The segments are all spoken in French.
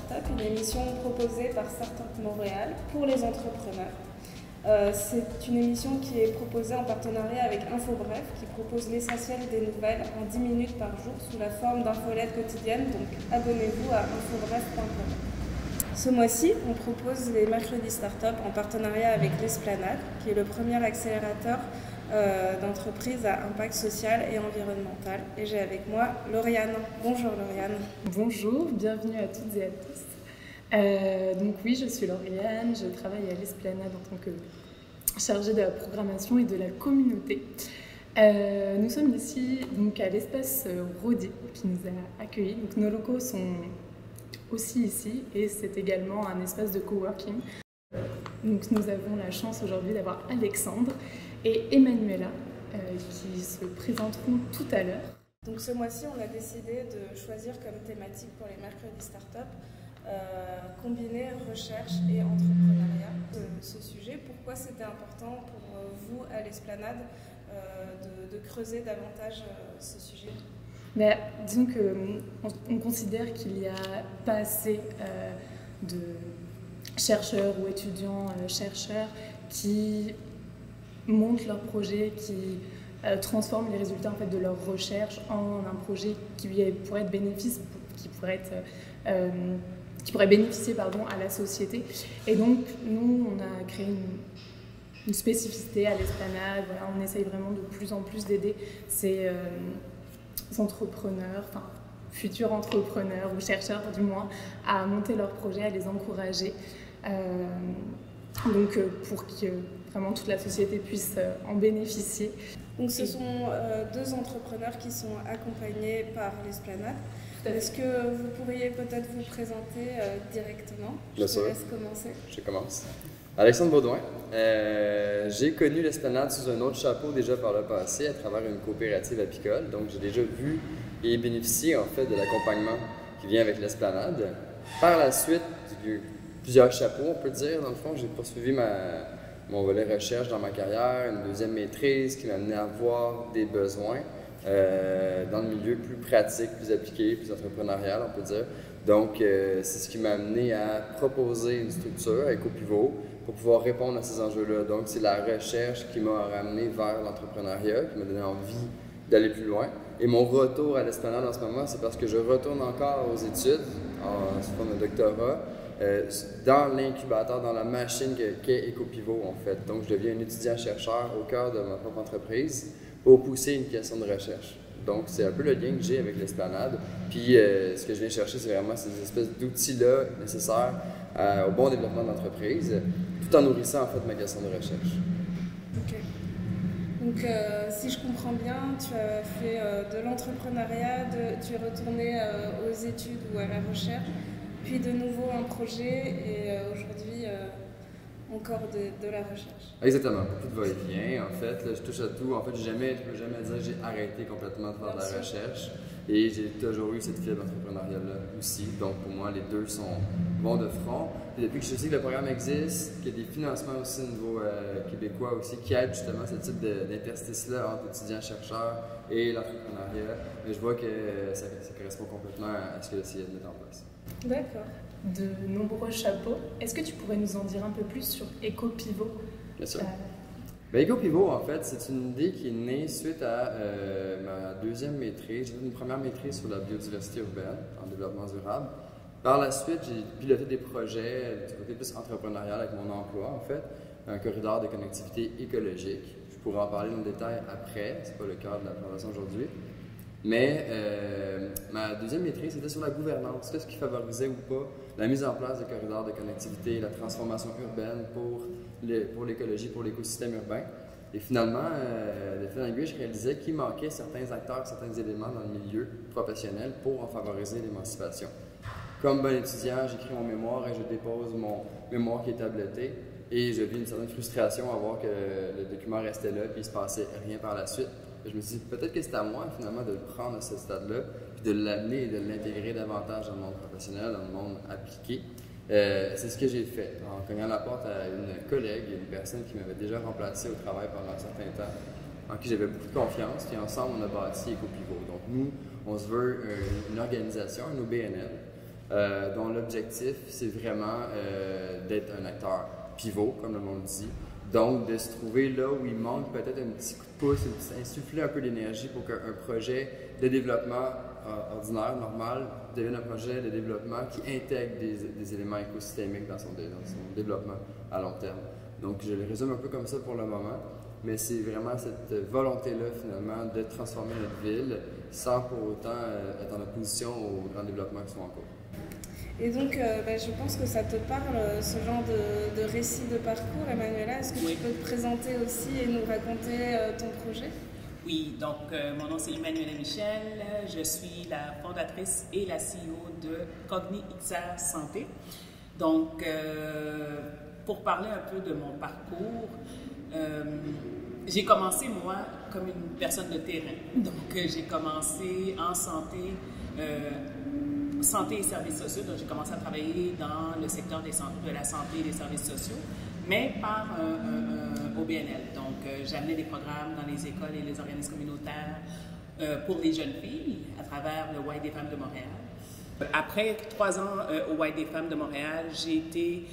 Startup, une émission proposée par Startup Montréal pour les entrepreneurs. C'est une émission qui est proposée en partenariat avec InfoBref, qui propose l'essentiel des nouvelles en 10 minutes par jour sous la forme d'infolettes quotidiennes, donc abonnez-vous à infobref.com. Ce mois-ci, on propose les mercredis Startup en partenariat avec l'Esplanade, qui est le premier accélérateur d'entreprises à impact social et environnemental. Et j'ai avec moi Lauriane. Bonjour Lauriane. Bonjour, bienvenue à toutes et à tous. Donc oui, je suis Lauriane, je travaille à l'Esplanade en tant que chargée de la programmation et de la communauté. Nous sommes ici donc, à l'espace Rodier qui nous a accueillis. Donc, nos locaux sont aussi ici et c'est également un espace de coworking. Donc nous avons la chance aujourd'hui d'avoir Alexandre et Emmanuela qui se présenteront tout à l'heure. Donc ce mois-ci, on a décidé de choisir comme thématique pour les mercredis Startup combiner recherche et entrepreneuriat. Ce sujet, pourquoi c'était important pour vous à l'Esplanade de creuser davantage ce sujet? Mais disons qu'on considère qu'il n'y a pas assez de chercheurs ou étudiants chercheurs qui montent leur projet, qui transforment les résultats en fait, de leur recherche en un projet qui pourrait être qui pourrait bénéficier à la société. Et donc nous on a créé une spécificité à l'Esplanade. Voilà, on essaye vraiment de plus en plus d'aider ces entrepreneurs, enfin futurs entrepreneurs ou chercheurs du moins, à monter leurs projets, à les encourager, pour que vraiment toute la société puisse en bénéficier. Donc ce sont deux entrepreneurs qui sont accompagnés par l'Esplanade. Est-ce que vous pourriez peut-être vous présenter directement? Bien Je sûr. te laisse commencer. Je commence. Alexandre Baudouin. J'ai connu l'Esplanade sous un autre chapeau déjà par le passé à travers une coopérative apicole. Donc, j'ai déjà vu et bénéficié en fait de l'accompagnement qui vient avec l'Esplanade. Par la suite, j'ai eu plusieurs chapeaux, on peut dire. Dans le fond, j'ai poursuivi mon volet recherche dans ma carrière, une deuxième maîtrise qui m'a amené à avoir des besoins dans le milieu plus pratique, plus appliqué, plus entrepreneurial, on peut dire. Donc, c'est ce qui m'a amené à proposer une structure avec Ecopivot pour pouvoir répondre à ces enjeux-là. Donc, c'est la recherche qui m'a ramené vers l'entrepreneuriat, qui m'a donné envie d'aller plus loin. Et mon retour à l'Esplanade en ce moment, c'est parce que je retourne encore aux études, sous forme de doctorat, dans l'incubateur, dans la machine qu'est Ecopivot, en fait. Donc, je deviens un étudiant-chercheur au cœur de ma propre entreprise pour pousser une question de recherche. Donc, c'est un peu le lien que j'ai avec l'Esplanade. Puis, ce que je viens chercher, c'est vraiment ces espèces d'outils-là nécessaires au bon développement de l'entreprise, tout en nourrissant, en fait, ma question de recherche. Ok. Donc, si je comprends bien, tu as fait de l'entrepreneuriat, tu es retourné aux études ou à la recherche, puis de nouveau un projet et aujourd'hui encore de la recherche. Exactement, beaucoup de va-et-vient. En fait, là, je touche à tout. En fait, je peux jamais dire que j'ai arrêté complètement de faire de la recherche. Et j'ai toujours eu cette fibre entrepreneuriale-là aussi. Donc, pour moi, les deux vont de front. Et depuis que je sais que le programme existe, qu'il y a des financements aussi au niveau québécois aussi, qui aident justement ce type d'interstice-là entre étudiants-chercheurs et l'entrepreneuriat, je vois que ça correspond complètement à ce que j'essayais de mettre en place. D'accord. De nombreux chapeaux. Est-ce que tu pourrais nous en dire un peu plus sur Ecopivot? Bien sûr. Ecopivot, en fait, c'est une idée qui est née suite à ma deuxième maîtrise. J'ai fait une première maîtrise sur la biodiversité urbaine en développement durable. Par la suite, j'ai piloté des projets du côté plus entrepreneurial avec mon emploi, en fait, un corridor de connectivité écologique. Je pourrais en parler dans le détail après, c'est pas le cas de la présentation aujourd'hui. Mais ma deuxième maîtrise, c'était sur la gouvernance, ce qui favorisait ou pas la mise en place de corridors de connectivité, la transformation urbaine pour l'écologie, pour l'écosystème urbain. Et finalement, de fil en aiguille, je réalisais qu'il manquait certains acteurs, certains éléments dans le milieu professionnel pour en favoriser l'émancipation. Comme bon étudiant, j'écris mon mémoire et je dépose mon mémoire qui est tabletté. Et je vis une certaine frustration à voir que le document restait là et il ne se passait rien par la suite. Je me suis dit, peut-être que c'est à moi, finalement, de le prendre à ce stade-là, puis de l'amener et de l'intégrer davantage dans le monde professionnel, dans le monde appliqué. C'est ce que j'ai fait, en cognant la porte à une collègue, une personne qui m'avait déjà remplacé au travail pendant un certain temps, en qui j'avais beaucoup de confiance, et ensemble, on a bâti Ecopivot. Donc, nous, on se veut une organisation, une OBNL, dont l'objectif, c'est vraiment d'être un acteur pivot, comme le monde dit. Donc, de se trouver là où il manque peut-être un petit coup de pouce, insuffler un peu d'énergie pour qu'un projet de développement ordinaire, normal, devienne un projet de développement qui intègre des éléments écosystémiques dans son développement à long terme. Donc, je le résume un peu comme ça pour le moment, mais c'est vraiment cette volonté-là, finalement, de transformer notre ville sans pour autant être en opposition aux grands développements qui sont en cours. Et donc, je pense que ça te parle, ce genre de récit de parcours, Emmanuela. Est-ce que tu peux te présenter aussi et nous raconter ton projet? Oui, donc mon nom c'est Emmanuela Michel, je suis la fondatrice et la CEO de Cogni XR Santé. Donc, pour parler un peu de mon parcours, j'ai commencé moi comme une personne de terrain. Donc, j'ai commencé en santé et services sociaux. Donc, j'ai commencé à travailler dans le secteur de la santé et des services sociaux, mais par au BNL. Donc, j'amenais des programmes dans les écoles et les organismes communautaires pour les jeunes filles à travers le White des femmes de Montréal. Après 3 ans au White des femmes de Montréal, j'ai été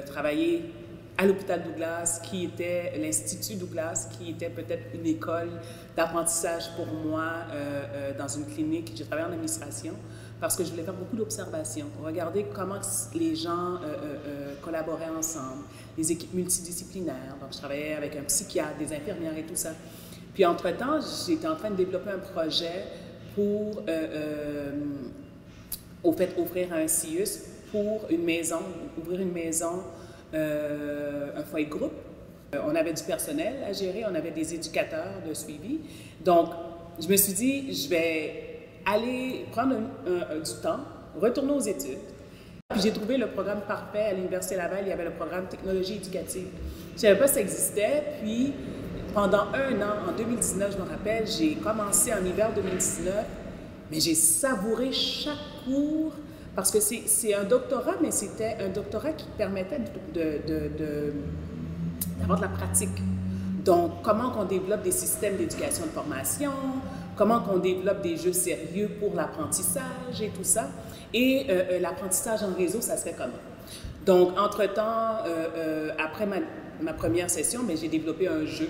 travailler à l'hôpital Douglas, qui était l'Institut Douglas, qui était peut-être une école d'apprentissage pour moi dans une clinique. J'ai travaillé en administration parce que je voulais faire beaucoup d'observations, regarder comment les gens collaboraient ensemble, les équipes multidisciplinaires. Donc, je travaillais avec un psychiatre, des infirmières et tout ça. Puis, entre-temps, j'étais en train de développer un projet pour, au fait, offrir un CIUS pour une maison, ouvrir une maison, un foyer de groupe. On avait du personnel à gérer, on avait des éducateurs de suivi. Donc, je me suis dit, je vais aller prendre du temps, retourner aux études. Puis j'ai trouvé le programme parfait à l'Université Laval, il y avait le programme Technologie éducative. Je ne savais pas si ça existait, puis pendant 1 an, en 2019, je me rappelle, j'ai commencé en hiver 2019, mais j'ai savouré chaque cours, parce que c'est un doctorat, mais c'était un doctorat qui permettait d'avoir de la pratique. Donc, comment on développe des systèmes d'éducation de formation, comment on développe des jeux sérieux pour l'apprentissage et tout ça. Et l'apprentissage en réseau, ça se fait comment? Donc, entre-temps, après ma première session, j'ai développé un jeu,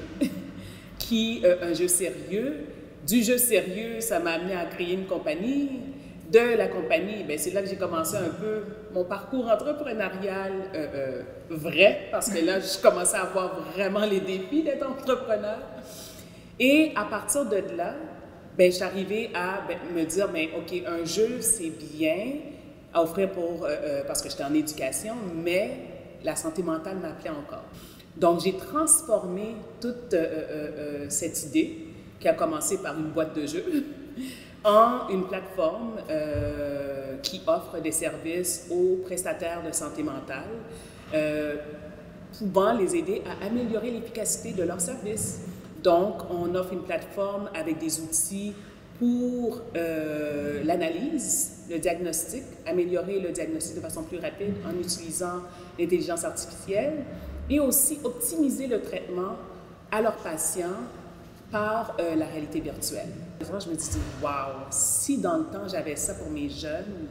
un jeu sérieux. Du jeu sérieux, ça m'a amené à créer une compagnie. De la compagnie, c'est là que j'ai commencé un peu mon parcours entrepreneurial vrai, parce que là, je commençais à voir vraiment les défis d'être entrepreneur. Et à partir de là, je suis arrivée à me dire, OK, un jeu, c'est bien à offrir parce que j'étais en éducation, mais la santé mentale m'appelait encore. Donc, j'ai transformé toute cette idée, qui a commencé par une boîte de jeux, en une plateforme qui offre des services aux prestataires de santé mentale, pouvant les aider à améliorer l'efficacité de leurs services. Donc, on offre une plateforme avec des outils pour l'analyse, le diagnostic, améliorer le diagnostic de façon plus rapide en utilisant l'intelligence artificielle et aussi optimiser le traitement à leurs patients par la réalité virtuelle. Je me dis, waouh, si dans le temps j'avais ça pour mes jeunes,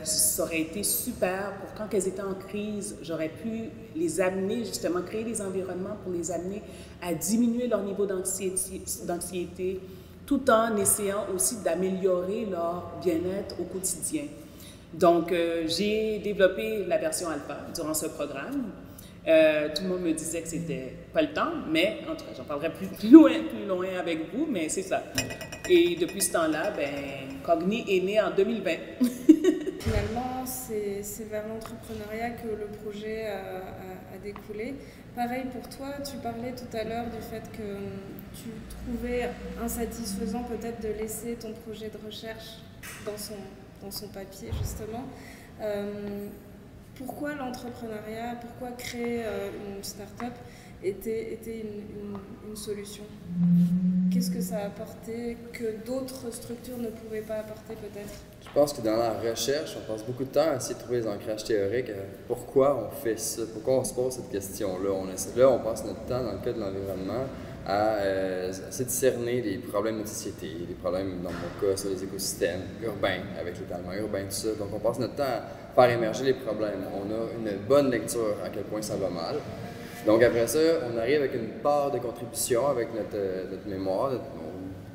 ça aurait été super pour quand elles étaient en crise, j'aurais pu les amener, justement, créer des environnements pour les amener à diminuer leur niveau d'anxiété, tout en essayant aussi d'améliorer leur bien-être au quotidien. Donc, j'ai développé la version alpha durant ce programme. Tout le monde me disait que c'était pas le temps, mais en tout cas, j'en parlerai plus loin avec vous, mais c'est ça. Et depuis ce temps-là, Cogni est né en 2020. Finalement, c'est vers l'entrepreneuriat que le projet a découlé. Pareil pour toi, tu parlais tout à l'heure du fait que tu trouvais insatisfaisant peut-être de laisser ton projet de recherche dans son papier, justement. Pourquoi l'entrepreneuriat, pourquoi créer une start-up était une solution? Qu'est-ce que ça a apporté que d'autres structures ne pouvaient pas apporter peut-être? Je pense que dans la recherche, on passe beaucoup de temps à essayer de trouver des ancrages théoriques. Pourquoi on fait ça? Pourquoi on se pose cette question-là? On passe notre temps, dans le cas de l'environnement, à essayer de cerner les problèmes de société, les problèmes, dans mon cas, sur les écosystèmes urbains, avec l'étalement urbain, tout ça. Donc, on passe notre temps à faire émerger les problèmes. On a une bonne lecture à quel point ça va mal. Donc, après ça, on arrive avec une part de contribution avec notre mémoire.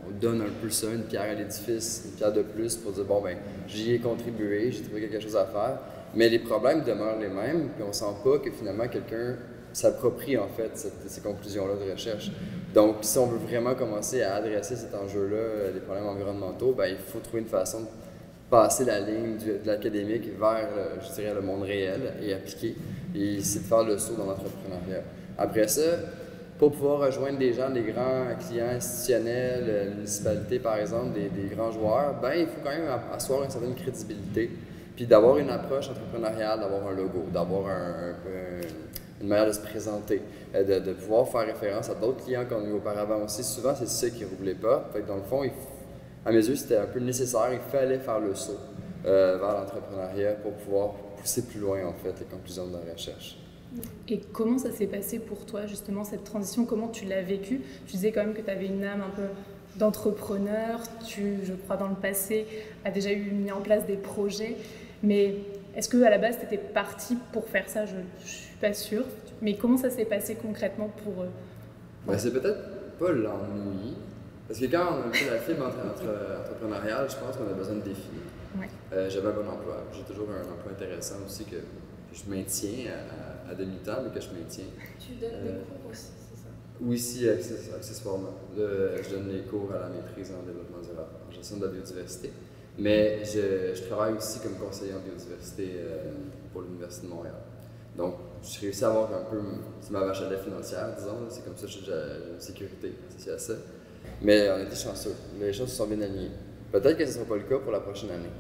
On donne un peu ça, une pierre à l'édifice, une pierre de plus pour dire, bon, ben, j'y ai contribué, j'ai trouvé quelque chose à faire. Mais les problèmes demeurent les mêmes, puis on ne sent pas que finalement quelqu'un s'approprie en fait ces conclusions-là de recherche. Donc, si on veut vraiment commencer à adresser cet enjeu-là, des problèmes environnementaux, ben, il faut trouver une façon de passer la ligne de l'académique vers, je dirais, le monde réel et appliqué. Et c'est de faire le saut dans l'entrepreneuriat. Après ça, pour pouvoir rejoindre des gens, des grands clients institutionnels, municipalités par exemple, des grands joueurs, ben, il faut quand même asseoir une certaine crédibilité. Puis d'avoir une approche entrepreneuriale, d'avoir un logo, d'avoir une manière de se présenter, de pouvoir faire référence à d'autres clients qu'on a eu auparavant aussi. Souvent, c'est ça qui ne roulait pas. Fait que dans le fond, à mes yeux, c'était un peu nécessaire. Il fallait faire le saut vers l'entrepreneuriat pour pouvoir pousser plus loin, en fait, les conclusions de la recherche. Et comment ça s'est passé pour toi, justement, cette transition? Comment tu l'as vécue? Tu disais quand même que tu avais une âme un peu d'entrepreneur. Tu, je crois, dans le passé, as déjà mis en place des projets. Mais est-ce qu'à la base, tu étais partie pour faire ça? Je ne suis pas sûre. Mais comment ça s'est passé concrètement pour... Ben, c'est peut-être pas l'ennui. Parce que quand on a un peu la fibre entrepreneuriale, je pense qu'on a besoin de défis. Ouais. J'avais un bon emploi. J'ai toujours un emploi intéressant aussi que je maintiens à demi-temps, mais que je maintiens. Tu donnes des cours aussi, c'est ça? Oui, si, accessoirement. Là, je donne les cours à la maîtrise en développement durable, en gestion de la biodiversité. Mais je travaille aussi comme conseiller en biodiversité pour l'Université de Montréal. Donc, j'ai réussi à avoir un peu ma vache à lait financière, disons. C'est comme ça que j'ai une sécurité associée à ça. Mais on était chanceux. Les choses se sont bien alignées. Peut-être que ce ne sera pas le cas pour la prochaine année.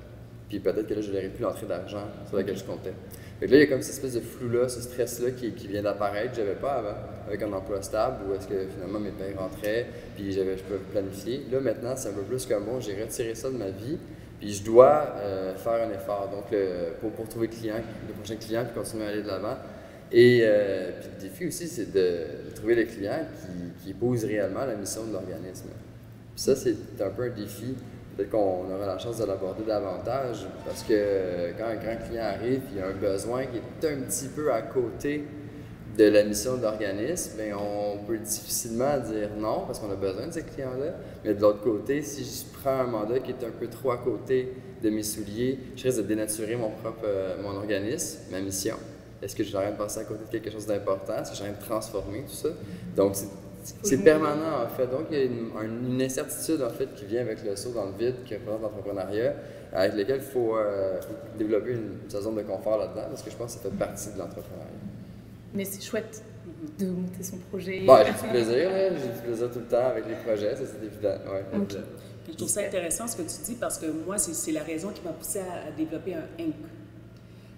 Puis peut-être que là, je n'aurai plus l'entrée d'argent sur laquelle je comptais. Fait que là, il y a comme cette espèce de flou-là, ce stress-là qui vient d'apparaître, que je n'avais pas avant, avec un emploi stable, où est-ce que finalement mes paies rentraient, puis je peux planifier. Là, maintenant, c'est un peu plus comme bon, j'ai retiré ça de ma vie, puis je dois faire un effort donc, pour trouver le prochain client, puis continuer à aller de l'avant. Et puis le défi aussi, c'est de trouver les clients qui épousent réellement la mission de l'organisme. Puis ça, c'est un peu un défi. Peut-être qu'on aura la chance de l'aborder davantage parce que quand un grand client arrive, il y a un besoin qui est un petit peu à côté de la mission de l'organisme, bien, on peut difficilement dire non parce qu'on a besoin de ces clients-là. Mais de l'autre côté, si je prends un mandat qui est un peu trop à côté de mes souliers, je risque de dénaturer mon organisme, ma mission. Est-ce que j'arrête de passer à côté de quelque chose d'important? Est-ce que j'arrête de transformer tout ça? Donc, c'est permanent, en fait. Donc, il y a une incertitude, en fait, qui vient avec le saut dans le vide qui représente l'entrepreneuriat, avec lequel il faut développer sa zone de confort là-dedans, parce que je pense que ça fait partie de l'entrepreneuriat. Mais c'est chouette de monter son projet. Bon, j'ai du plaisir, hein? J'ai du plaisir tout le temps avec les projets, ça c'est évident. Ouais, okay. Je trouve ça intéressant ce que tu dis, parce que moi, c'est la raison qui m'a poussée à développer un Inc.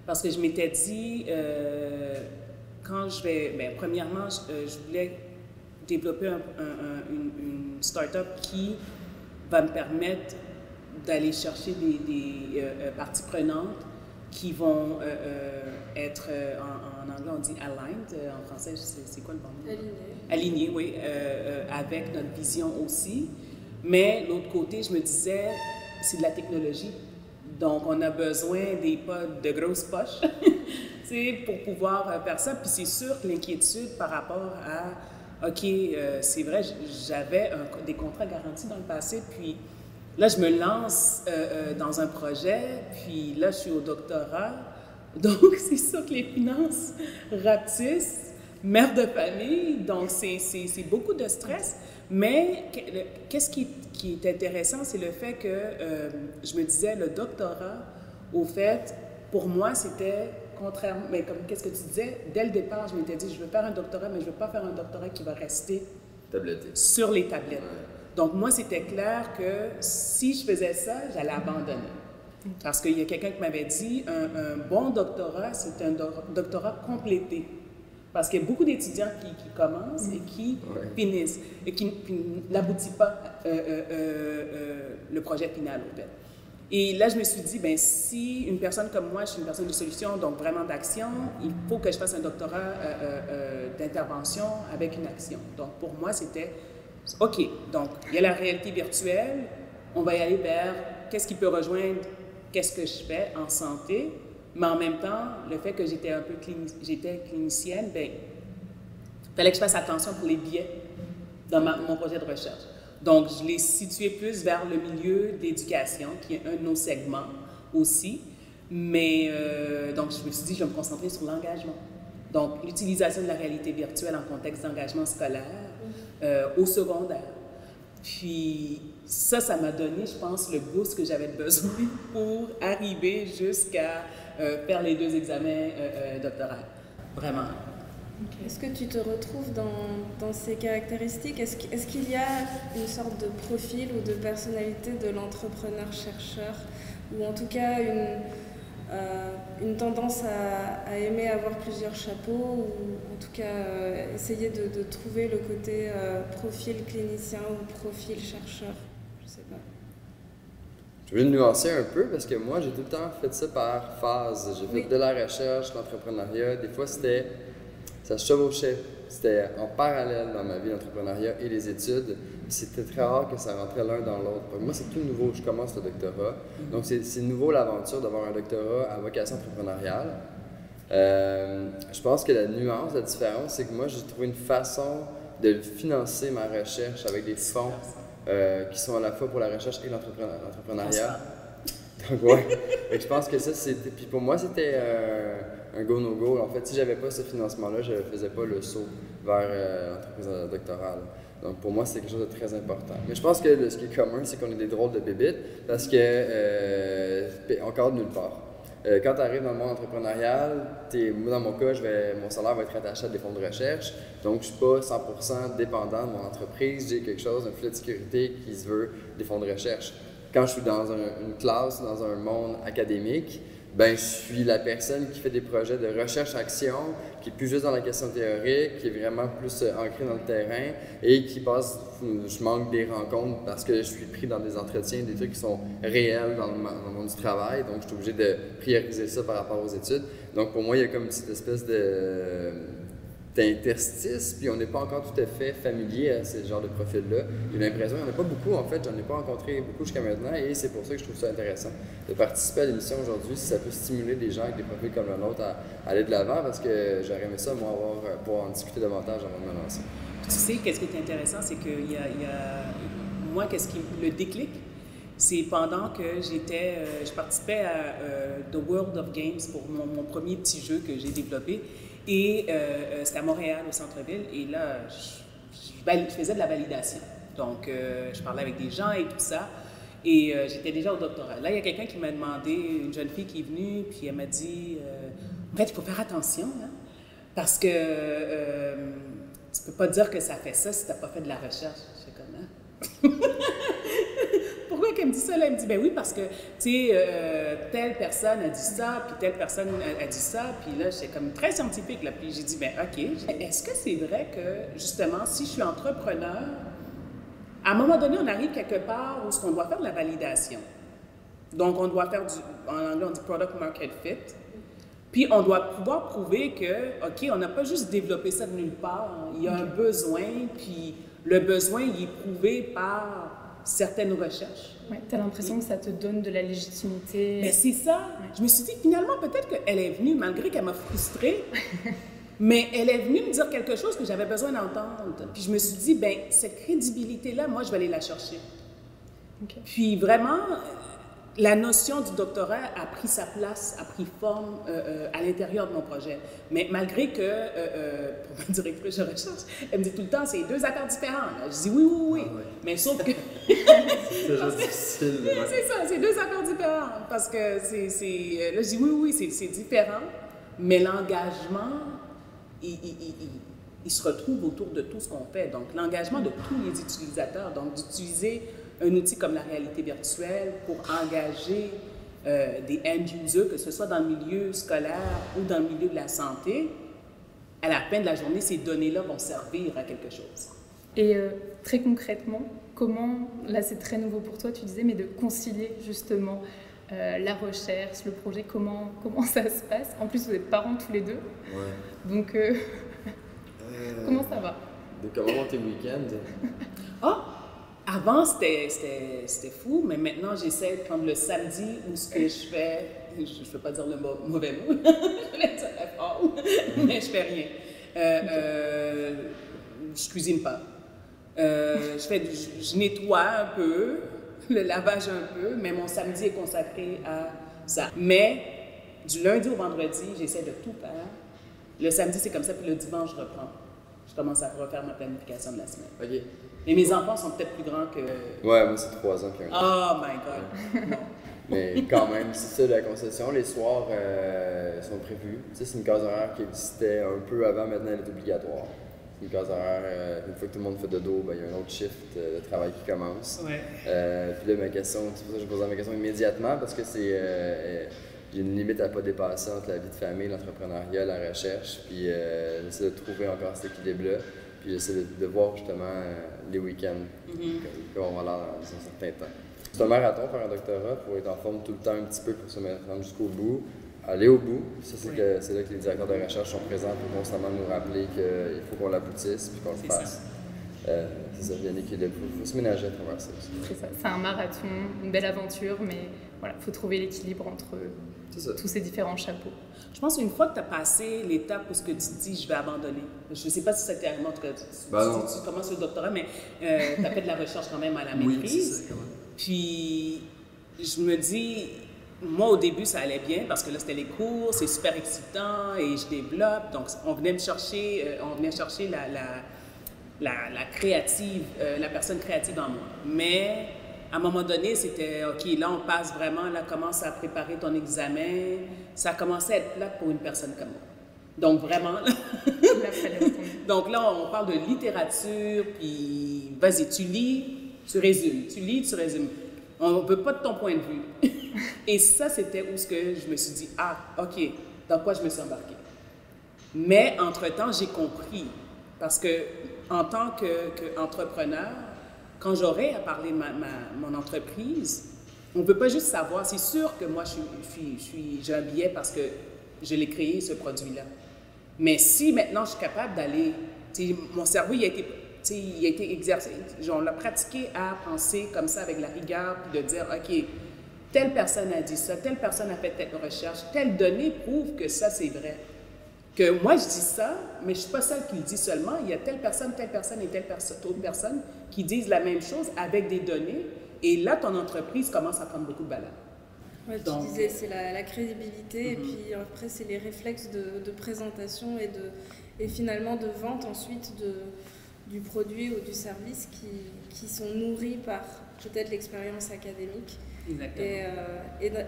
Parce que je m'étais dit, quand je vais... Bien, premièrement, je voulais développer une start-up qui va me permettre d'aller chercher des parties prenantes qui vont être, en anglais on dit aligned, en français c'est quoi le bon mot? Aligné, oui, avec notre vision aussi. Mais l'autre côté, je me disais, c'est de la technologie. Donc, on a besoin de grosses poches pour pouvoir faire ça. Puis c'est sûr que l'inquiétude par rapport à, OK, c'est vrai, j'avais des contrats garantis dans le passé, puis là, je me lance dans un projet, puis là, je suis au doctorat. Donc, c'est sûr que les finances rapetissent, mère de famille, donc c'est beaucoup de stress. Mais qu'est-ce qui est intéressant, c'est le fait que je me disais, le doctorat, au fait, pour moi, c'était contrairement, mais comme qu'est-ce que tu disais, dès le départ, je m'étais dit, je veux faire un doctorat, mais je ne veux pas faire un doctorat qui va rester sur les tablettes. Ouais. Donc, moi, c'était clair que si je faisais ça, j'allais abandonner. Parce qu'il y a quelqu'un qui m'avait dit, un bon doctorat, c'est un doctorat complété. Parce qu'il y a beaucoup d'étudiants qui commencent et qui finissent, et qui n'aboutissent pas le projet final, au fait. Et là, je me suis dit, ben, si une personne comme moi, je suis une personne de solution, donc vraiment d'action, il faut que je fasse un doctorat d'intervention avec une action. Donc, pour moi, c'était, OK, donc, il y a la réalité virtuelle, on va y aller vers qu'est-ce qui peut rejoindre qu'est-ce que je fais en santé, mais en même temps, le fait que j'étais j'étais clinicienne, ben, il fallait que je fasse attention pour les biais dans mon projet de recherche. Donc, je l'ai situé plus vers le milieu d'éducation, qui est un de nos segments aussi. Mais, donc, je me suis dit, je vais me concentrer sur l'engagement. Donc, l'utilisation de la réalité virtuelle en contexte d'engagement scolaire au secondaire. Puis, ça m'a donné, je pense, le boost que j'avais besoin pour arriver jusqu'à faire les 2 examens doctoraux. Vraiment. Okay. Est-ce que tu te retrouves dans ces caractéristiques? Est-ce qu'il y a une sorte de profil ou de personnalité de l'entrepreneur-chercheur, ou en tout cas une tendance à aimer avoir plusieurs chapeaux, ou en tout cas essayer de trouver le côté profil clinicien ou profil chercheur? Je sais pas. Je vais nuancer un peu parce que moi, j'ai tout le temps fait ça par phase. J'ai fait de la recherche, l'entrepreneuriat. Des fois, ça se chevauchait. C'était en parallèle dans ma vie, l'entrepreneuriat et les études. C'était très rare que ça rentrait l'un dans l'autre. Pour moi, c'est tout nouveau. Je commence le doctorat. Donc, c'est nouveau l'aventure d'avoir un doctorat à vocation entrepreneuriale. Je pense que la nuance, la différence, c'est que moi, j'ai trouvé une façon de financer ma recherche avec des fonds qui sont à la fois pour la recherche et l'entrepreneuriat. Donc, ouais. Et je pense que ça, c'était. Puis pour moi, c'était un go-no-go. En fait, si j'avais pas ce financement-là, je ne faisais pas le saut vers l'entreprise doctorale. Donc, pour moi, c'est quelque chose de très important. Mais je pense que ce qui est commun, c'est qu'on est des drôles de bébites parce que encore de nulle part. Quand tu arrives dans le monde entrepreneurial, moi, dans mon cas, mon salaire va être attaché à des fonds de recherche. Donc, je ne suis pas 100% dépendant de mon entreprise. J'ai quelque chose, un filet de sécurité qui se veut des fonds de recherche. Quand je suis dans une classe, dans un monde académique, ben je suis la personne qui fait des projets de recherche-action, qui est plus juste dans la question théorique, qui est vraiment plus ancré dans le terrain et qui passe, je manque des rencontres parce que je suis pris dans des entretiens, des trucs qui sont réels dans le monde du travail, donc je suis obligé de prioriser ça par rapport aux études. Donc pour moi, il y a comme cette espèce d'interstice, puis on n'est pas encore tout à fait familier à ce genre de profil-là. J'ai l'impression, il n'y en a pas beaucoup en fait, j'en ai pas rencontré beaucoup jusqu'à maintenant et c'est pour ça que je trouve ça intéressant de participer à l'émission aujourd'hui, si ça peut stimuler des gens avec des profils comme le nôtre à aller de l'avant, parce que j'aurais aimé ça, moi, pouvoir en discuter davantage avant de me lancer. Tu sais, qu'est-ce qui est intéressant, c'est que moi, le déclic, c'est pendant que je participais à The World of Games pour mon premier petit jeu que j'ai développé. Et c'était à Montréal, au centre-ville, et là, je faisais de la validation. Donc, je parlais avec des gens et tout ça, et j'étais déjà au doctorat. Là, il y a quelqu'un qui m'a demandé, une jeune fille qui est venue, puis elle m'a dit, en fait, il faut faire attention, hein, parce que tu peux pas dire que ça fait ça si tu n'as pas fait de la recherche. Je fais comme, hein? Pourquoi qu'elle me dit ça? Là, elle me dit, ben oui, parce que, tu sais, telle personne a dit ça, puis telle personne a dit ça, puis là, j'étais comme très scientifique, là, puis j'ai dit, ben OK, est-ce que c'est vrai que, justement, si je suis entrepreneur, à un moment donné, on arrive quelque part où on doit faire de la validation. Donc, on doit faire en anglais, on dit product market fit, puis on doit pouvoir prouver que, OK, on n'a pas juste développé ça de nulle part, hein, il y a un besoin, puis le besoin, il est prouvé par certaines recherches. Ouais, tu as l'impression que ça te donne de la légitimité. Mais c'est ça. Ouais. Je me suis dit, finalement, peut-être qu'elle est venue, malgré qu'elle m'a frustrée, mais elle est venue me dire quelque chose que j'avais besoin d'entendre. Puis je me suis dit, ben cette crédibilité-là, moi, je vais aller la chercher. Okay. Puis vraiment, la notion du doctorat a pris sa place, a pris forme à l'intérieur de mon projet. Mais malgré que, pour ma directrice de recherche, elle me dit tout le temps, c'est 2 affaires différentes. Je dis oui. Ah ouais. Mais sauf que... c'est déjà difficile. Ouais. C'est ça, c'est 2 affaires différentes. Parce que là, je dis oui, c'est différent. Mais l'engagement, il se retrouve autour de tout ce qu'on fait. Donc, l'engagement de tous les utilisateurs, donc d'utiliser un outil comme la réalité virtuelle pour engager des end-users, que ce soit dans le milieu scolaire ou dans le milieu de la santé, à la fin de la journée, ces données-là vont servir à quelque chose. Et très concrètement, comment, là c'est très nouveau pour toi, tu disais, mais de concilier justement la recherche, le projet, comment ça se passe? En plus, vous êtes parents tous les deux. Ouais. Donc, comment ça va? De comment vont tes week-ends? Oh! Avant, c'était fou, mais maintenant, j'essaie de prendre le samedi où ce que je fais, je ne veux pas dire le mauvais mot, je vais dire fort, mais je fais rien. Je cuisine pas. Je nettoie un peu, le lavage un peu, mais mon samedi est consacré à ça. Mais du lundi au vendredi, j'essaie de tout faire. Le samedi, c'est comme ça, puis le dimanche, je reprends. Je commence à refaire ma planification de la semaine. OK. Mais mes enfants sont peut-être plus grands que... Ouais, moi, c'est 3 ans puis 1 an. Oh my God! Non. Mais quand même, c'est ça, la concession. Les soirs sont prévus. Tu sais, c'est une case horaire qui existait un peu avant, maintenant, elle est obligatoire. C'est une case horaire, une fois que tout le monde fait dodo, ben, il y a un autre shift de travail qui commence. Ouais. Puis là, ma question, c'est pour ça que je posais ma question immédiatement, parce que c'est... j'ai une limite à ne pas dépasser entre la vie de famille, l'entrepreneuriat, la recherche, puis j'essaie de trouver encore cet équilibre-là. Puis j'essaie de voir justement les week-ends, comment on va là dans un certain temps. C'est un marathon, faire un doctorat, il faut être en forme tout le temps un petit peu pour se mettre jusqu'au bout, aller au bout. Ça, c'est là que les directeurs de recherche sont présents pour constamment nous rappeler qu'il faut qu'on l'aboutisse puis qu'on le fasse. C'est ça, il y a un équilibre. Il faut se ménager à travers ça aussi. C'est ça, c'est un marathon, une belle aventure, mais voilà, il faut trouver l'équilibre entre tous ces différents chapeaux. Je pense qu'une fois que tu as passé l'étape où ce que tu te dis, je vais abandonner. Je ne sais pas si c'était arrivé, en tout cas, tu commences le doctorat, mais tu as fait de la recherche quand même à la maîtrise. Oui, c'est ça, quand même. Puis, je me dis, moi, au début, ça allait bien parce que là, c'était les cours, c'est super excitant et je développe. Donc, on venait chercher la créative, la personne créative en moi. Mais à un moment donné, c'était OK, là, on passe vraiment, là, commence à préparer ton examen. Ça commençait à être plate pour une personne comme moi. Donc, vraiment. Donc, là, on parle de littérature, puis vas-y, tu lis, tu résumes. Tu lis, tu résumes. On ne veut pas de ton point de vue. Et ça, c'était où ce que je me suis dit, ah, OK, dans quoi je me suis embarquée. Mais, entre-temps, j'ai compris. Parce que, en tant qu'entrepreneur, quand j'aurai à parler de mon entreprise, on ne peut pas juste savoir. C'est sûr que moi, j'ai un billet parce que je l'ai créé, ce produit-là. Mais si maintenant, je suis capable d'aller... Mon cerveau, il a été exercé. On l'a pratiqué à penser comme ça avec la rigueur, puis de dire, OK, telle personne a dit ça, telle personne a fait telle recherche, telle donnée prouve que ça, c'est vrai. Que moi, je dis ça, mais je ne suis pas celle qui le dit seulement. Il y a telle personne et autre personne qui disent la même chose avec des données. Et là, ton entreprise commence à prendre beaucoup de valeur. Ouais, tu disais, c'est la crédibilité, et puis après, c'est les réflexes de présentation et finalement de vente ensuite du produit ou du service qui sont nourris par peut-être l'expérience académique. Exactement.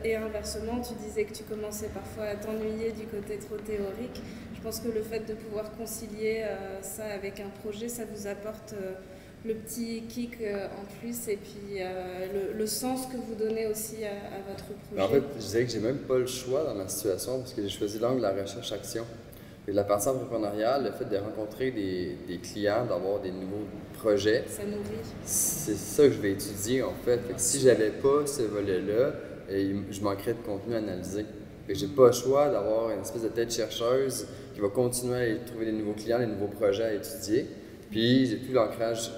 Et inversement, tu disais que tu commençais parfois à t'ennuyer du côté trop théorique. Je pense que le fait de pouvoir concilier ça avec un projet, ça vous apporte le petit kick en plus et puis le sens que vous donnez aussi à votre projet. En fait, je dirais que j'ai même pas le choix dans ma situation parce que j'ai choisi l'angle de la recherche-action. Et la partie entrepreneuriale, le fait de rencontrer des clients, d'avoir des nouveaux projets, ça nourrit. C'est ça que je vais étudier en fait. Fait que si j'avais pas ce volet-là, je manquerais de contenu à analyser. Fait que j'ai pas le choix d'avoir une espèce de tête chercheuse qui va continuer à aller trouver des nouveaux clients, des nouveaux projets à étudier. Puis j'ai tout l'ancrage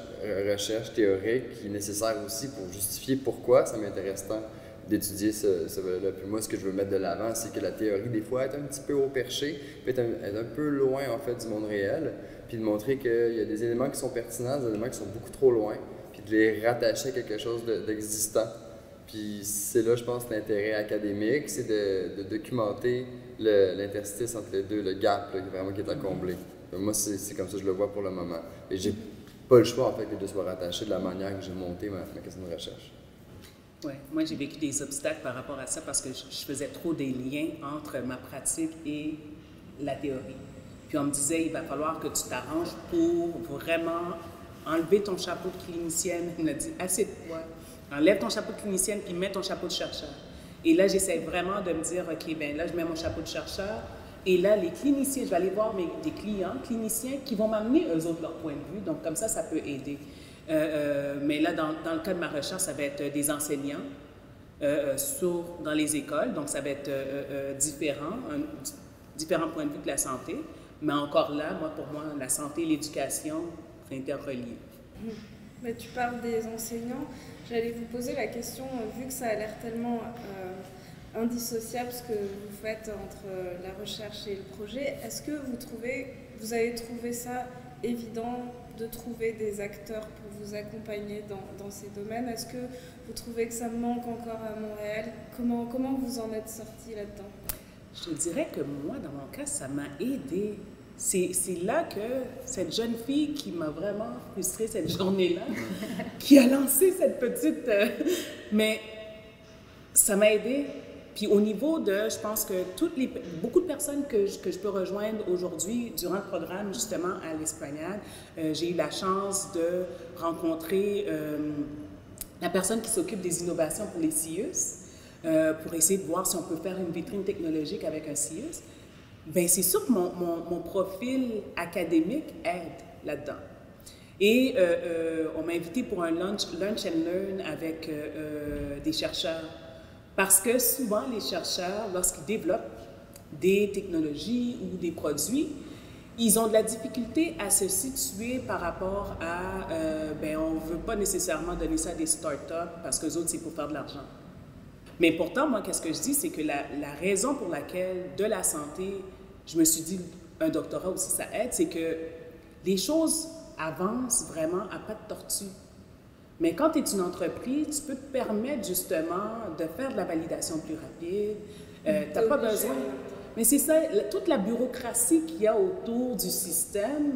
recherche théorique qui est nécessaire aussi pour justifier pourquoi ça m'intéresse tant d'étudier ce volet-là. Puis moi, ce que je veux mettre de l'avant, c'est que la théorie, des fois, est un petit peu haut perché, peut être un peu loin, en fait, du monde réel, puis de montrer qu'il y a des éléments qui sont pertinents, des éléments qui sont beaucoup trop loin, puis de les rattacher à quelque chose d'existant. Puis c'est là, je pense, l'intérêt académique, c'est de documenter l'interstice entre les deux, le gap, là, vraiment qui est à combler. Moi, c'est comme ça que je le vois pour le moment. Et j'ai pas le choix, en fait, que les deux soient rattachés de la manière que j'ai monté ma question de recherche. Oui, moi j'ai vécu des obstacles par rapport à ça parce que je faisais trop des liens entre ma pratique et la théorie. Puis on me disait, il va falloir que tu t'arranges pour vraiment enlever ton chapeau de clinicienne. Il m'a dit, assieds-toi, enlève ton chapeau de clinicienne puis mets ton chapeau de chercheur. Et là, j'essaie vraiment de me dire, OK, bien là, je mets mon chapeau de chercheur, Et là, les cliniciens, je vais aller voir des clients, cliniciens, qui vont m'amener eux autres leur point de vue. Donc, comme ça peut aider. Mais là, dans le cas de ma recherche, ça va être des enseignants dans les écoles. Donc, ça va être différents points de vue de la santé. Mais encore là, pour moi, la santé et l'éducation, c'est interrelié. Mais tu parles des enseignants. J'allais vous poser la question, vu que ça a l'air tellement indissociable ce que vous faites entre la recherche et le projet, est-ce que vous avez trouvé ça évident de trouver des acteurs pour vous accompagner dans ces domaines? Est-ce que vous trouvez que ça manque encore à Montréal? Comment vous en êtes sorti là-dedans? Je dirais que moi, dans mon cas, ça m'a aidé. C'est là que cette jeune fille qui m'a vraiment frustrée cette journée-là, qui a lancé cette petite... mais ça m'a aidé. Puis au niveau de, je pense que beaucoup de personnes que je peux rejoindre aujourd'hui durant le programme, justement, à l'Esplanade, j'ai eu la chance de rencontrer la personne qui s'occupe des innovations pour les CIUS, pour essayer de voir si on peut faire une vitrine technologique avec un CIUS. Bien, c'est sûr que mon profil académique aide là-dedans. Et on m'a invité pour un lunch and learn avec des chercheurs. Parce que souvent, les chercheurs, lorsqu'ils développent des technologies ou des produits, ils ont de la difficulté à se situer par rapport à, on ne veut pas nécessairement donner ça à des startups parce que les autres, c'est pour faire de l'argent. Mais pourtant, moi, qu'est-ce que je dis, c'est que la raison pour laquelle, de la santé, je me suis dit, un doctorat aussi, ça aide, c'est que les choses avancent vraiment à pas de tortue. Mais quand tu es une entreprise, tu peux te permettre justement de faire de la validation plus rapide. Tu n'as pas besoin. Mais c'est ça, toute la bureaucratie qu'il y a autour du système,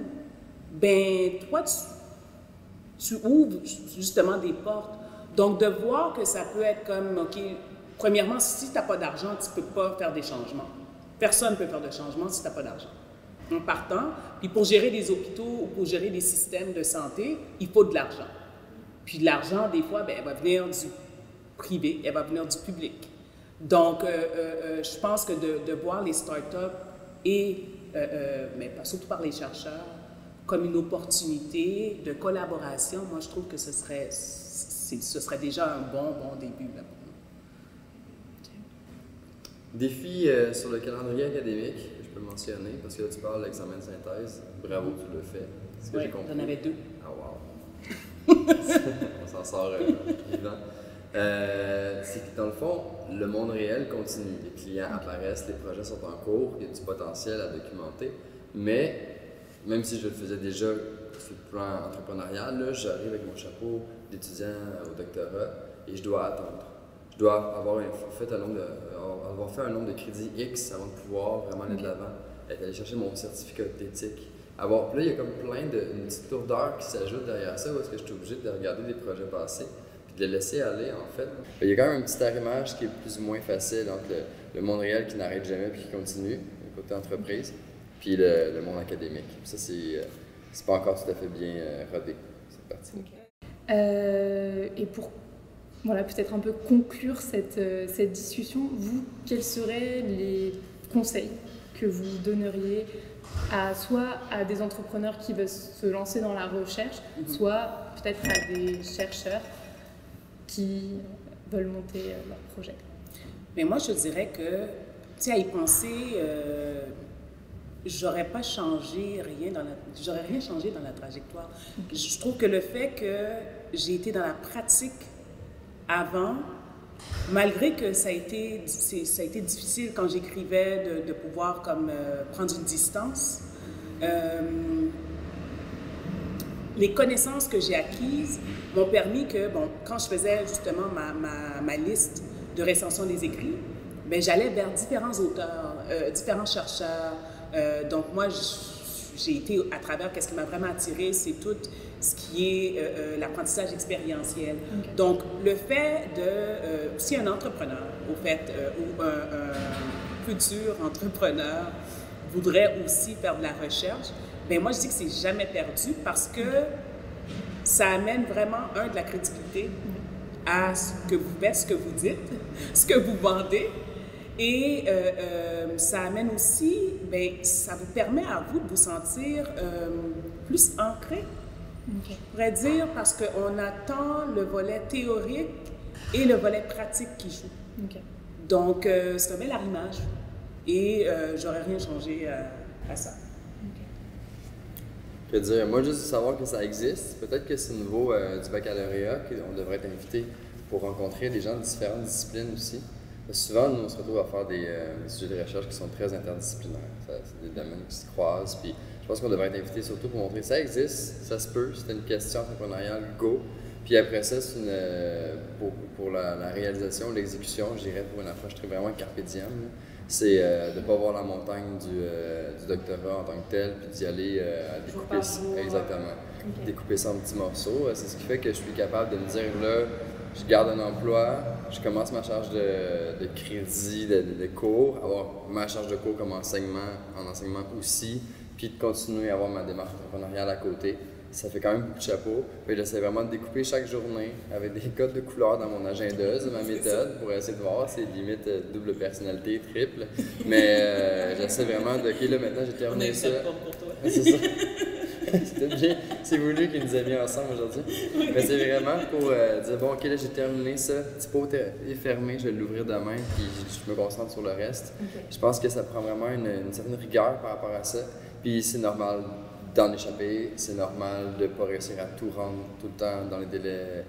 ben toi, tu ouvres justement des portes. Donc, de voir que ça peut être comme, OK, premièrement, si tu n'as pas d'argent, tu ne peux pas faire des changements. Personne ne peut faire de changements si tu n'as pas d'argent. En partant, puis pour gérer des hôpitaux ou pour gérer des systèmes de santé, il faut de l'argent. Puis l'argent, des fois, elle va venir du privé, elle va venir du public. Donc, je pense que de voir les startups mais surtout par les chercheurs, comme une opportunité de collaboration, moi, je trouve que ce serait déjà un bon début là, pour nous. Défi sur le calendrier académique, je peux mentionner, parce que là, tu parles de l'examen de synthèse. Bravo, tu le fais. C'est ce que j'ai compris. J'en avais 2. Ah, wow! On s'en sort vivant. C'est que dans le fond, le monde réel continue. Les clients apparaissent, les projets sont en cours, il y a du potentiel à documenter. Mais même si je le faisais déjà sur le plan entrepreneurial, là, j'arrive avec mon chapeau d'étudiant au doctorat et je dois attendre. Je dois avoir fait un nombre de crédits X avant de pouvoir vraiment aller de l'avant, être allé chercher mon certificat d'éthique. Puis là, il y a comme plein une petite lourdeur qui s'ajoute derrière ça, parce que je suis obligé de regarder des projets passés, puis de les laisser aller, en fait. Il y a quand même un petit arrimage qui est plus ou moins facile entre le monde réel qui n'arrête jamais puis qui continue, le côté entreprise, puis le monde académique. Puis ça, c'est pas encore tout à fait bien rodé, cette partie. Okay. Et pour peut-être un peu conclure cette discussion, vous, quels seraient les conseils que vous donneriez soit à des entrepreneurs qui veulent se lancer dans la recherche, soit peut-être à des chercheurs qui veulent monter leur projet? Mais moi, je dirais que, tu sais, à y penser, j'aurais rien changé dans la trajectoire. Okay. Je trouve que le fait que j'ai été dans la pratique avant, malgré que ça a été difficile quand j'écrivais de pouvoir prendre une distance, les connaissances que j'ai acquises m'ont permis que, quand je faisais justement ma liste de recension des écrits, j'allais vers différents auteurs, différents chercheurs. Donc moi, j'ai été à travers, qu'est-ce qui m'a vraiment attirée, c'est tout ce qui est l'apprentissage expérientiel. Okay. Donc, le fait si un entrepreneur, ou un futur entrepreneur voudrait aussi faire de la recherche, moi, je dis que c'est jamais perdu parce que ça amène vraiment, de la crédibilité à ce que vous faites, ce que vous dites, ce que vous vendez. Et ça amène aussi, ben, ça vous permet à vous de vous sentir plus ancré, Ok. on pourrait dire, parce qu'on attend le volet théorique et le volet pratique qui joue. Ok. Donc, c'est un bel arrimage et j'aurais rien changé à ça. Je veux dire, moi, juste de savoir que ça existe, peut-être que c'est au niveau du baccalauréat qu'on devrait être invité pour rencontrer des gens de différentes disciplines aussi. Parce que souvent, nous, on se retrouve à faire des sujets de recherche qui sont très interdisciplinaires. C'est des domaines qui se croisent. Puis je pense qu'on devrait être invité surtout pour montrer que ça existe, ça se peut, c'est une question entrepreneuriale, go. Puis après ça, c'est pour la réalisation, l'exécution, je dirais, pour une approche très vraiment carpe diem, c'est de ne pas voir la montagne du doctorat en tant que tel, puis d'y aller à découper, exactement, découper ça en petits morceaux. C'est ce qui fait que je suis capable de me dire, là, je garde un emploi, je commence ma charge de crédit, de cours, avoir ma charge de cours comme enseignement aussi, puis de continuer à avoir ma démarche entrepreneuriale à côté. Ça fait quand même beaucoup de chapeaux. Puis j'essaie vraiment de découper chaque journée avec des codes de couleurs dans mon agenda, c'est ma méthode, pour essayer de voir c'est limite double personnalité, triple. Mais j'essaie vraiment de, OK, là maintenant j'ai terminé ça. C'est ça. C'était bien, c'est voulu qu'ils nous aient mis ensemble aujourd'hui. Mais c'est vraiment pour dire, bon, OK, là j'ai terminé ça, petit pot est fermé, je vais l'ouvrir demain, puis je me concentre sur le reste. Okay. Je pense que ça prend vraiment une certaine rigueur par rapport à ça. Puis c'est normal d'en échapper, c'est normal de ne pas réussir à tout rendre tout le temps dans les délais.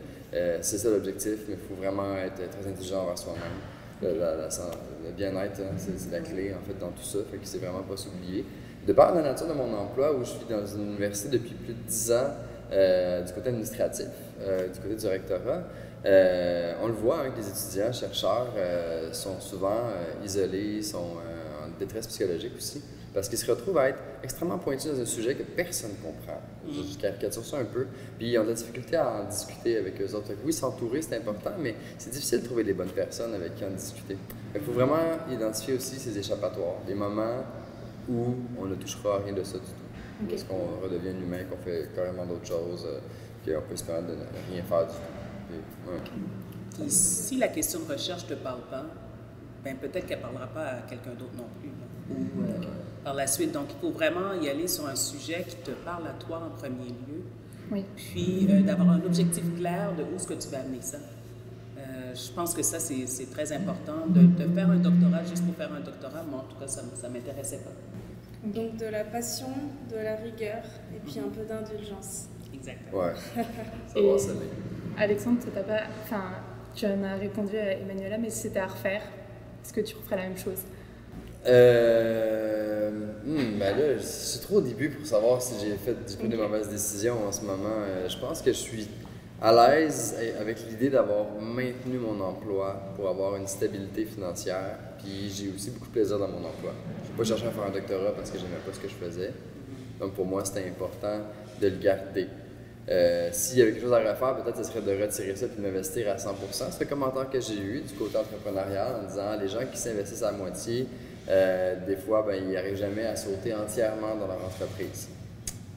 C'est ça l'objectif, mais il faut vraiment être très intelligent envers soi-même. Le bien-être, hein, c'est la clé en fait dans tout ça, fait que c'est vraiment pas s'oublier. De par la nature de mon emploi, où je suis dans une université depuis plus de 10 ans, du côté administratif, du côté du rectorat, on le voit, hein, que les étudiants, chercheurs sont souvent isolés, sont en détresse psychologique aussi, parce qu'ils se retrouvent à être extrêmement pointus dans un sujet que personne ne comprend. Je caricature ça un peu, puis ils ont de la difficulté à en discuter avec eux autres. Oui, s'entourer, c'est important, mais c'est difficile de trouver les bonnes personnes avec qui en discuter. Il faut vraiment identifier aussi ces échappatoires, des moments où on ne touchera à rien de ça du tout. Parce qu'on redevient un humain, qu'on fait carrément d'autres choses, qu'on peut se permettre de ne rien faire du tout. Et si la question de recherche ne te parle pas, ben peut-être qu'elle ne parlera pas à quelqu'un d'autre non plus. Ou par la suite. Donc, il faut vraiment y aller sur un sujet qui te parle à toi en premier lieu. Oui. Puis d'avoir un objectif clair de où est-ce que tu vas amener ça. Je pense que ça, c'est très important. De faire un doctorat juste pour faire un doctorat, moi, en tout cas, ça ne m'intéressait pas. Donc, de la passion, de la rigueur et puis un peu d'indulgence. Exactement. Ouais, ça va, ça l'est. Alexandre, tu en as répondu à Emmanuela, mais si c'était à refaire, est-ce que tu referais la même chose? Ben là, c'est trop au début pour savoir si j'ai fait du coup de mauvaises décisions en ce moment. Je pense que je suis à l'aise avec l'idée d'avoir maintenu mon emploi pour avoir une stabilité financière. Puis j'ai aussi beaucoup de plaisir dans mon emploi. Je n'ai pas cherché à faire un doctorat parce que j'aimais pas ce que je faisais. Donc pour moi, c'était important de le garder. S'il y avait quelque chose à refaire, peut-être ce serait de retirer ça et de m'investir à 100%. C'est le commentaire que j'ai eu du côté entrepreneurial en disant les gens qui s'investissent à moitié, des fois, ben, ils n'arrivent jamais à sauter entièrement dans leur entreprise.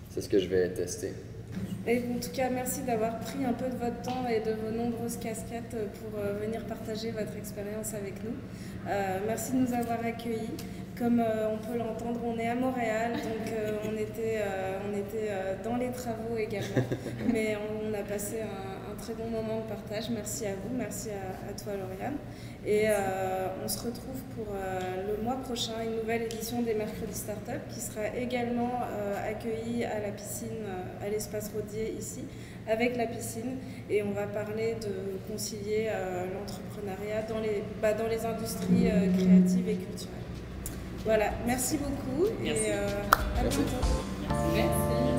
C'est ce que je vais tester. Et en tout cas, merci d'avoir pris un peu de votre temps et de vos nombreuses casquettes pour venir partager votre expérience avec nous. Merci de nous avoir accueillis. Comme on peut l'entendre, on est à Montréal, donc on était dans les travaux également. Mais on a passé un très bon moment de partage. Merci à vous, merci à toi Lauriane. Et on se retrouve pour le mois prochain, une nouvelle édition des Mercredis Startup qui sera également accueillie à la piscine, à l'espace Rodier ici, avec la piscine. Et on va parler de concilier l'entrepreneuriat dans les industries créatives et culturelles. Voilà, merci beaucoup et à bientôt. Merci.